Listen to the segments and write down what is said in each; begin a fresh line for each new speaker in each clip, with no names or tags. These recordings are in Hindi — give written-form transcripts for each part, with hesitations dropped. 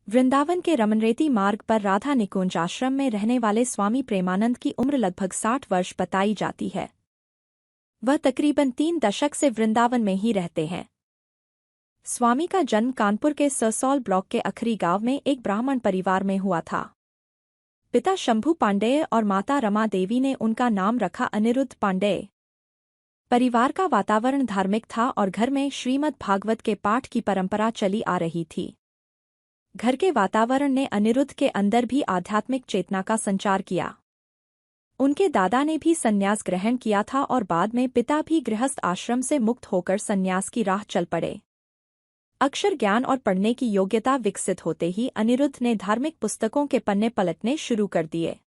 वृंदावन के रमनरेती मार्ग पर राधा निकुंज आश्रम में रहने वाले स्वामी प्रेमानंद की उम्र लगभग 60 वर्ष बताई जाती है। वह तकरीबन 3 दशक से वृंदावन में ही रहते हैं। स्वामी का जन्म कानपुर के सरसौल ब्लॉक के अखरी गांव में एक ब्राह्मण परिवार में हुआ था। पिता शंभू पांडेय और माता रमा देवी ने उनका नाम रखा अनिरुद्ध पांडेय। परिवार का वातावरण धार्मिक था और घर में श्रीमद् भागवत के पाठ की परंपरा चली आ रही थी। घर के वातावरण ने अनिरुद्ध के अंदर भी आध्यात्मिक चेतना का संचार किया। उनके दादा ने भी संन्यास ग्रहण किया था और बाद में पिता भी गृहस्थ आश्रम से मुक्त होकर संन्यास की राह चल पड़े। अक्षर ज्ञान और पढ़ने की योग्यता विकसित होते ही अनिरुद्ध ने धार्मिक पुस्तकों के पन्ने पलटने शुरू कर दिए।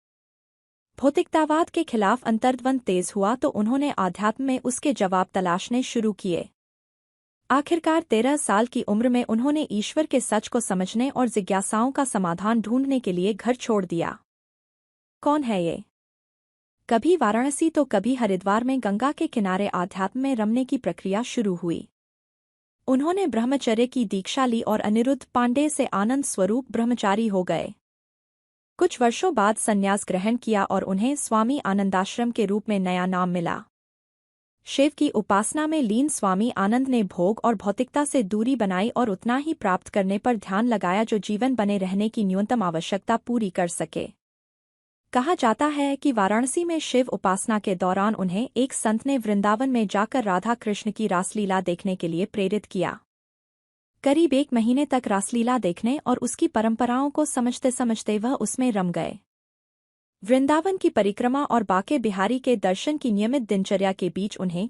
भौतिकतावाद के खिलाफ अंतर्द्वंद तेज हुआ तो उन्होंने आध्यात्म में उसके जवाब तलाशने शुरू किए। आखिरकार 13 साल की उम्र में उन्होंने ईश्वर के सच को समझने और जिज्ञासाओं का समाधान ढूंढने के लिए घर छोड़ दिया। कौन है ये? कभी वाराणसी तो कभी हरिद्वार में गंगा के किनारे आध्यात्म में रमने की प्रक्रिया शुरू हुई। उन्होंने ब्रह्मचर्य की दीक्षा ली और अनिरुद्ध पांडेय से आनंद स्वरूप ब्रह्मचारी हो गए। कुछ वर्षों बाद संन्यास ग्रहण किया और उन्हें स्वामी आनंदाश्रम के रूप में नया नाम मिला। शिव की उपासना में लीन स्वामी आनंद ने भोग और भौतिकता से दूरी बनाई और उतना ही प्राप्त करने पर ध्यान लगाया जो जीवन बने रहने की न्यूनतम आवश्यकता पूरी कर सके। कहा जाता है कि वाराणसी में शिव उपासना के दौरान उन्हें एक संत ने वृंदावन में जाकर राधा कृष्ण की रासलीला देखने के लिए प्रेरित किया। करीब 1 महीने तक रासलीला देखने और उसकी परंपराओं को समझते समझते वह उसमें रम गए। वृंदावन की परिक्रमा और बाके बिहारी के दर्शन की नियमित दिनचर्या के बीच उन्हें